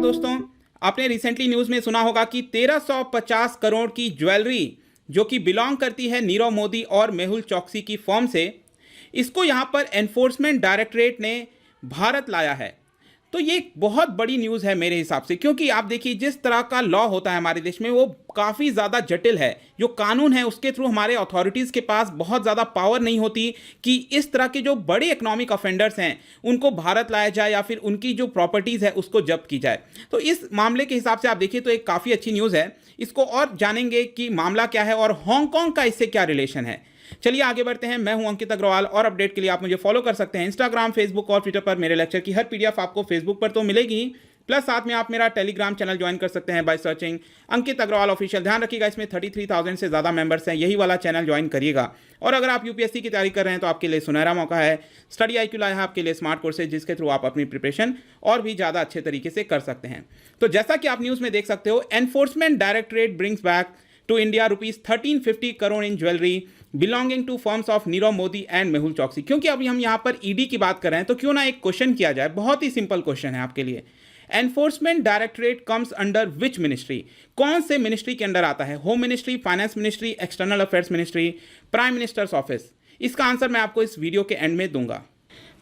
दोस्तों, आपने recently news में सुना होगा कि 1350 करोड़ की ज्वेलरी जो कि बिलोंग करती है नीरव मोदी और मेहुल चोकसी की फर्म से, इसको यहाँ पर एनफोर्समेंट डायरेक्टरेट ने भारत लाया है। तो ये एक बहुत बड़ी न्यूज़ है मेरे हिसाब से, क्योंकि आप देखिए जिस तरह का लॉ होता है हमारे देश में वो काफ़ी ज़्यादा जटिल है। जो कानून है उसके थ्रू हमारे अथॉरिटीज़ के पास बहुत ज़्यादा पावर नहीं होती कि इस तरह के जो बड़े इकोनॉमिक ऑफेंडर्स हैं उनको भारत लाया जाए या फिर उनकी जो प्रॉपर्टीज़ है उसको जब्त की जाए। तो इस मामले के हिसाब से आप देखिए तो एक काफ़ी अच्छी न्यूज़ है। इसको और जानेंगे कि मामला क्या है और हांगकांग का इससे क्या रिलेशन है। चलिए आगे बढ़ते हैं। मैं हूं अंकित अग्रवाल और अपडेट के लिए आप मुझे फॉलो कर सकते हैं इंस्टाग्राम, फेसबुक और ट्विटर पर। मेरे लेक्चर की हर पीडीएफ आपको फेसबुक पर तो मिलेगी, प्लस साथ में आप मेरा टेलीग्राम चैनल ज्वाइन कर सकते हैं by searching Ankit Agrawal official. ध्यान रखिएगा इसमें 33,000 से ज़्यादा मेंबर्स हैं, यही वाला चैनल ज्वाइन करिएगा। और अगर आप यूपीएससी की तैयारी कर रहे हैं तो आपके लिए सुनहरा मौका है। स्टडी IQ लाया है आपके लिए स्मार्ट कोर्सेज, जिसके थ्रू आप अपनी प्रिपरेशन और भी ज़्यादा अच्छे तरीके से कर सकते हैं। तो जैसा कि आप न्यूज़ में देख सकते हो, enforcement directorate brings back to India rupees 1350 crore in jewellery belonging to firms of Nirav Modi and Mehul Choksi. क्योंकि अभी हम यहाँ पर ईडी की बात कर रहे हैं तो क्यों ना एक क्वेश्चन किया जाए। बहुत ही सिंपल क्वेश्चन है आपके लिए। Enforcement directorate comes under which ministry? कौन से मिनिस्ट्री के अंडर आता है? Home ministry, finance ministry, external affairs ministry, prime minister's office? इसका आंसर मैं आपको इस वीडियो के एंड में दूंगा।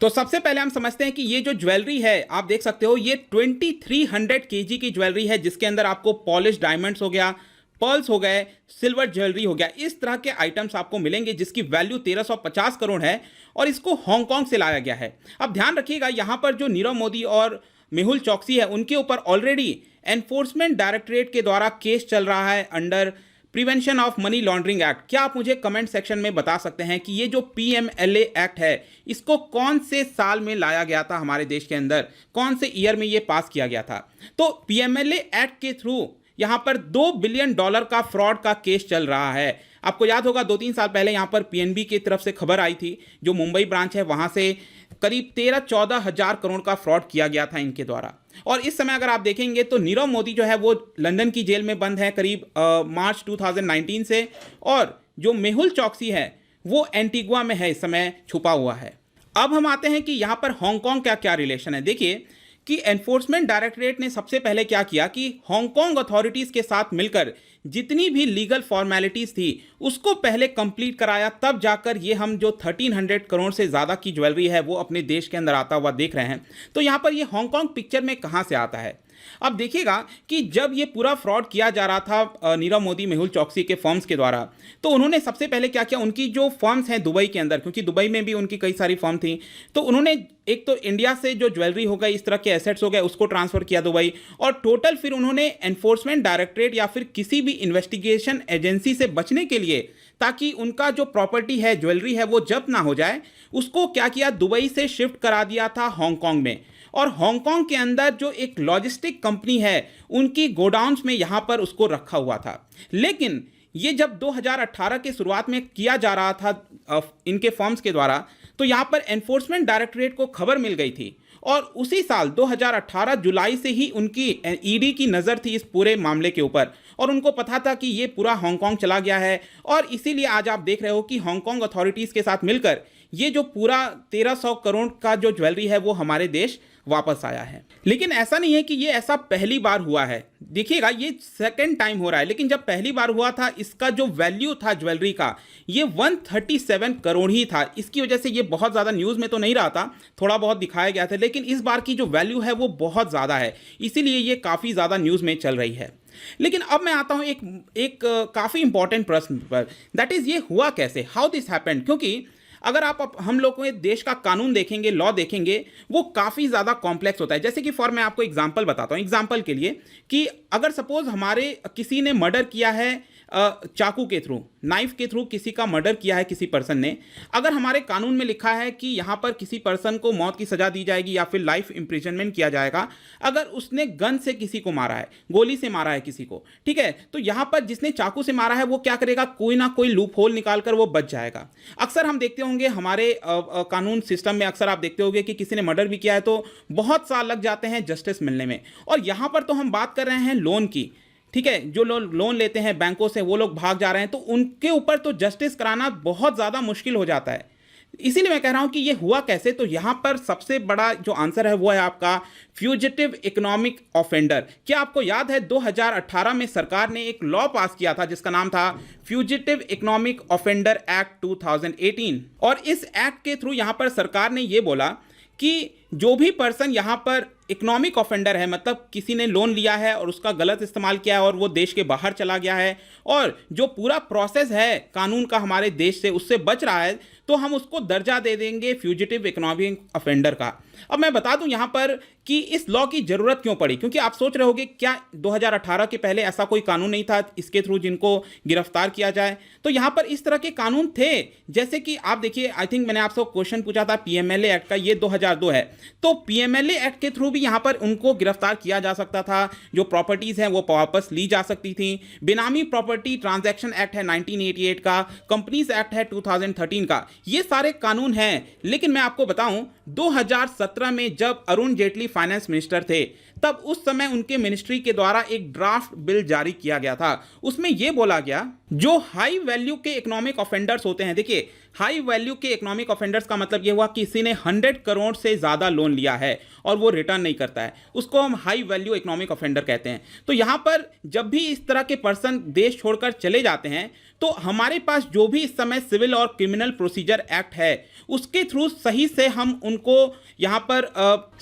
तो सबसे पहले हम समझते हैं कि ये जो ज्वेलरी है आप देख सकते हो, ये 2300 kg की ज्वेलरी है, जिसके अंदर आपको पॉलिश डायमंड्स हो गया, पर्ल्स हो गए, सिल्वर ज्वेलरी हो गया, इस तरह के आइटम्स आपको मिलेंगे जिसकी वैल्यू 1350 करोड़ है और इसको हांगकांग से लाया गया है। अब ध्यान रखिएगा यहाँ पर जो नीरव मोदी और मेहुल चोकसी है उनके ऊपर ऑलरेडी एनफोर्समेंट डायरेक्टरेट के द्वारा केस चल रहा है under prevention of money laundering act. क्या आप मुझे कमेंट सेक्शन में बता सकते हैं कि ये जो PMLA एक्ट है इसको कौन से साल में लाया गया था हमारे देश के अंदर, कौन से ईयर में ये पास किया गया था? तो PMLA एक्ट के थ्रू यहां पर $2 बिलियन का फ्रॉड का केस चल रहा है। आपको याद होगा 2-3 साल पहले यहां पर PNB की तरफ से खबर आई थी, जो मुंबई ब्रांच है वहां से करीब 13-14 हजार करोड़ का फ्रॉड किया गया था इनके द्वारा। और इस समय अगर आप देखेंगे तो नीरव मोदी जो है वो लंदन की जेल में बंद है करीब मार्च 2019 से, और जो मेहुल चोकसी है वो एंटीगुआ में है, इस समय छुपा हुआ है। अब हम आते हैं कि यहाँ पर हांगकांग का क्या रिलेशन है। देखिए कि एनफोर्समेंट डायरेक्टरेट ने सबसे पहले क्या किया कि हांगकांग अथॉरिटीज़ के साथ मिलकर जितनी भी लीगल फॉर्मेलिटीज़ थी उसको पहले कंप्लीट कराया, तब जाकर ये हम जो 1300 करोड़ से ज़्यादा की ज्वेलरी है वो अपने देश के अंदर आता हुआ देख रहे हैं। तो यहाँ पर ये हांगकांग पिक्चर में कहाँ से आता है? अब देखिएगा कि जब ये पूरा फ्रॉड किया जा रहा था नीरव मोदी मेहुल चोकसी के फर्म्स के द्वारा, तो उन्होंने सबसे पहले क्या किया, उनकी जो फर्म्स हैं दुबई के अंदर, क्योंकि दुबई में भी उनकी कई सारी फर्म थी, तो उन्होंने एक तो इंडिया से जो ज्वेलरी हो गई, इस तरह के एसेट्स हो गए, उसको ट्रांसफर किया दुबई, और टोटल फिर उन्होंने एनफोर्समेंट डायरेक्टरेट या फिर किसी भी इन्वेस्टिगेशन एजेंसी से बचने के लिए, ताकि उनका जो प्रॉपर्टी है, ज्वेलरी है, वो जब्त ना हो जाए, उसको क्या किया, दुबई से शिफ्ट करा दिया था हांगकांग में। और हांगकांग के अंदर जो एक लॉजिस्टिक कंपनी है उनकी गोडाउन्स में यहाँ पर उसको रखा हुआ था। लेकिन ये जब 2018 के शुरुआत में किया जा रहा था इनके फर्म्स के द्वारा, तो यहाँ पर एनफोर्समेंट डायरेक्टरेट को खबर मिल गई थी, और उसी साल 2018 जुलाई से ही उनकी ईडी की नज़र थी इस पूरे मामले के ऊपर, और उनको पता था कि ये पूरा हांगकांग चला गया है। और इसीलिए आज आप देख रहे हो कि हांगकांग अथॉरिटीज़ के साथ मिलकर ये जो पूरा 1300 करोड़ का जो ज्वेलरी है वो हमारे देश वापस आया है। लेकिन ऐसा नहीं है कि ये ऐसा पहली बार हुआ है। देखिएगा ये सेकंड टाइम हो रहा है, लेकिन जब पहली बार हुआ था इसका जो वैल्यू था ज्वेलरी का, ये 137 करोड़ ही था। इसकी वजह से ये बहुत ज़्यादा न्यूज़ में तो नहीं रहा था, थोड़ा बहुत दिखाया गया था, लेकिन इस बार की जो वैल्यू है वो बहुत ज़्यादा है, इसीलिए ये काफ़ी ज़्यादा न्यूज़ में चल रही है। लेकिन अब मैं आता हूँ एक काफ़ी इंपॉर्टेंट प्रश्न पर, दैट इज़ ये हुआ कैसे, हाउ दिस हैपेंड। क्योंकि अगर आप हम लोग के देश का कानून देखेंगे, लॉ देखेंगे, वो काफ़ी ज़्यादा कॉम्प्लेक्स होता है। जैसे कि मैं आपको एग्जांपल बताता हूँ, एग्जांपल के लिए कि अगर सपोज हमारे किसी ने मर्डर किया है चाकू के थ्रू, नाइफ के थ्रू किसी का मर्डर किया है किसी पर्सन ने, अगर हमारे कानून में लिखा है कि यहाँ पर किसी पर्सन को मौत की सज़ा दी जाएगी या फिर लाइफ इम्प्रिजनमेंट किया जाएगा अगर उसने गन से किसी को मारा है, गोली से मारा है किसी को, ठीक है, तो यहाँ पर जिसने चाकू से मारा है वो क्या करेगा, कोई ना कोई लूप होल निकाल कर वो बच जाएगा। अक्सर हम देखते होंगे हमारे कानून सिस्टम में, अक्सर आप देखते होंगे कि किसी ने मर्डर भी किया है तो बहुत साल लग जाते हैं जस्टिस मिलने में। और यहाँ पर तो हम बात कर रहे हैं लोन की, ठीक है, जो लोग लोन लेते हैं बैंकों से वो लोग भाग जा रहे हैं, तो उनके ऊपर तो जस्टिस कराना बहुत ज़्यादा मुश्किल हो जाता है। इसीलिए मैं कह रहा हूं कि ये हुआ कैसे। तो यहां पर सबसे बड़ा जो आंसर है वो है आपका फ्यूजिटिव इकोनॉमिक ऑफेंडर। क्या आपको याद है 2018 में सरकार ने एक लॉ पास किया था जिसका नाम था फ्यूजिटिव इकोनॉमिक ऑफेंडर एक्ट 2018, और इस एक्ट के थ्रू यहां पर सरकार ने ये बोला कि जो भी पर्सन यहाँ पर इकोनॉमिक ऑफेंडर है, मतलब किसी ने लोन लिया है और उसका गलत इस्तेमाल किया है और वो देश के बाहर चला गया है और जो पूरा प्रोसेस है कानून का हमारे देश से उससे बच रहा है, तो हम उसको दर्जा दे देंगे फ्यूजिटिव इकोनॉमिक ऑफेंडर का। अब मैं बता दूं यहाँ पर कि इस लॉ की जरूरत क्यों पड़ी, क्योंकि आप सोच रहे होगे क्या 2018 के पहले ऐसा कोई कानून नहीं था इसके थ्रू जिनको गिरफ्तार किया जाए। तो यहाँ पर इस तरह के कानून थे, जैसे कि आप देखिए, आई थिंक मैंने आपसे क्वेश्चन पूछा था पीएमएलए एक्ट का, ये 2002 है। तो पीएमएलए एक्ट के थ्रू भी यहाँ पर उनको गिरफ्तार किया जा सकता था, जो प्रॉपर्टीज हैं वो वापस ली जा सकती थी। बेनामी प्रॉपर्टी ट्रांजैक्शन एक्ट है 1988 का, कंपनीज एक्ट है 2013 का, ये सारे कानून हैं। लेकिन मैं आपको बताऊं 2017 में जब अरुण जेटली फाइनेंस मिनिस्टर थे, तब उस समय उनके मिनिस्ट्री के द्वारा एक ड्राफ्ट बिल जारी किया गया था। उसमें यह बोला गया जो हाई वैल्यू के इकोनॉमिक ऑफेंडर्स होते हैं, देखिए हाई वैल्यू के इकोनॉमिक ऑफेंडर्स का मतलब यह हुआ कि किसी ने 100 करोड़ से ज्यादा लोन लिया है और वो रिटर्न नहीं करता है, उसको हम हाई वैल्यू इकोनॉमिक ऑफेंडर कहते हैं। तो यहां पर जब भी इस तरह के पर्सन देश छोड़कर चले जाते हैं, तो हमारे पास जो भी इस समय सिविल और क्रिमिनल प्रोसीजर एक्ट है उसके थ्रू सही से हम उनको यहां पर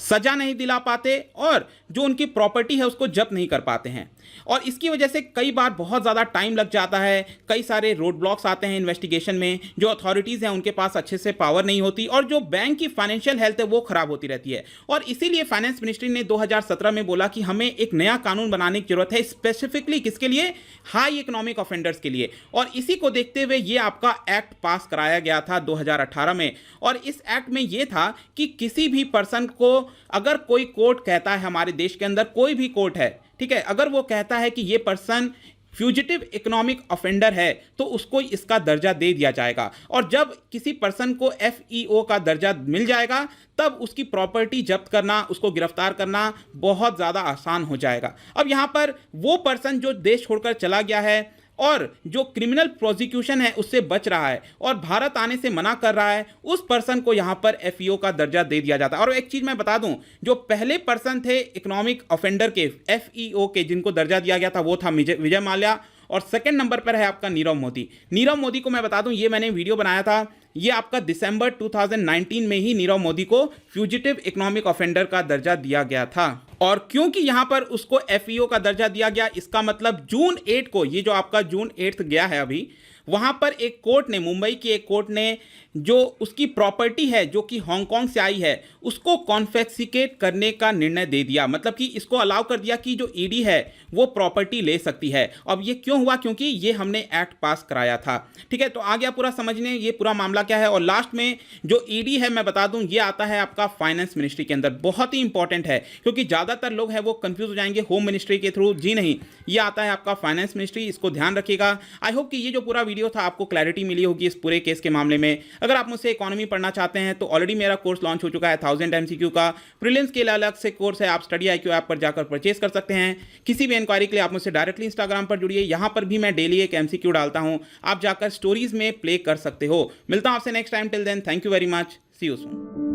सजा नहीं दिला पाते और जो उनकी प्रॉपर्टी है उसको जब्त नहीं कर पाते हैं, और इसकी वजह से कई बार बहुत ज़्यादा टाइम लग जाता है। कई सारे रोड ब्लॉक्स आते हैं इन्वेस्टिगेशन में, जो अथॉरिटीज़ हैं उनके पास अच्छे से पावर नहीं होती और जो बैंक की फाइनेंशियल हेल्थ है वो खराब होती रहती है। और इसीलिए फाइनेंस मिनिस्ट्री ने 2017 में बोला कि हमें एक नया कानून बनाने की जरूरत है, स्पेसिफिकली किसके लिए, हाई इकोनॉमिक ऑफेंडर्स के लिए। और इसी को देखते हुए ये आपका एक्ट पास कराया गया था 2018 में। और इस एक्ट में यह था कि किसी भी पर्सन को अगर कोई कोर्ट कहता है, हमारे देश के अंदर कोई भी कोर्ट है, ठीक है, अगर वो कहता है कि ये पर्सन फ्यूजिटिव इकोनॉमिक ऑफेंडर है तो उसको इसका दर्जा दे दिया जाएगा। और जब किसी पर्सन को एफईओ का दर्जा मिल जाएगा तब उसकी प्रॉपर्टी जब्त करना, उसको गिरफ्तार करना बहुत ज़्यादा आसान हो जाएगा। अब यहाँ पर वो पर्सन जो देश छोड़कर चला गया है और जो क्रिमिनल प्रोसिक्यूशन है उससे बच रहा है और भारत आने से मना कर रहा है, उस पर्सन को यहां पर एफईओ का दर्जा दे दिया जाता है। और एक चीज मैं बता दूं, जो पहले पर्सन थे इकोनॉमिक ऑफेंडर के एफईओ के जिनको दर्जा दिया गया था वो था विजय माल्या, और सेकंड नंबर पर है आपका नीरव मोदी। नीरव मोदी को मैं बता दूं, ये मैंने वीडियो बनाया था, ये आपका दिसंबर 2019 में ही नीरव मोदी को फ्यूजिटिव इकोनॉमिक ऑफेंडर का दर्जा दिया गया था। और क्योंकि यहां पर उसको एफईओ का दर्जा दिया गया, इसका मतलब जून 8 को, ये जो आपका जून 8 गया है अभी, वहां पर एक कोर्ट ने, मुंबई की एक कोर्ट ने जो उसकी प्रॉपर्टी है जो कि हांगकांग से आई है उसको कॉन्फिस्केट करने का निर्णय दे दिया। मतलब कि इसको अलाउ कर दिया कि जो ईडी है वो प्रॉपर्टी ले सकती है। अब ये क्यों हुआ, क्योंकि ये हमने एक्ट पास कराया था। ठीक है, तो आ गया पूरा समझने ये पूरा मामला क्या है। और लास्ट में जो ईडी है मैं बता दूं, ये आता है आपका फाइनेंस मिनिस्ट्री के अंदर। बहुत ही इंपॉर्टेंट है क्योंकि ज्यादातर लोग हैं वो कंफ्यूज हो जाएंगे होम मिनिस्ट्री के थ्रू। जी नहीं, ये आता है आपका फाइनेंस मिनिस्ट्री, इसको ध्यान रखिएगा। आई होप कि ये जो पूरा वीडियो था आपको क्लैरिटी मिली होगी इस पूरे केस के मामले में। अगर आप मुझसे इकोनॉमी पढ़ना चाहते हैं तो ऑलरेडी मेरा कोर्स लॉन्च हो चुका है 1000 एमसीक्यू का। प्रीलिम्स के लिए अलग से कोर्स है, आप स्टडी IQ ऐप पर जाकर परचेस कर सकते हैं। किसी भी इंक्वायरी के लिए आप मुझसे डायरेक्टली इंस्टाग्राम पर जुड़िए, यहां पर भी मैं डेली एक MCQ डालता हूं, आप जाकर स्टोरीज में प्ले कर सकते हो। मिलता हूं आपसे next time, till then thank you very much, see you soon.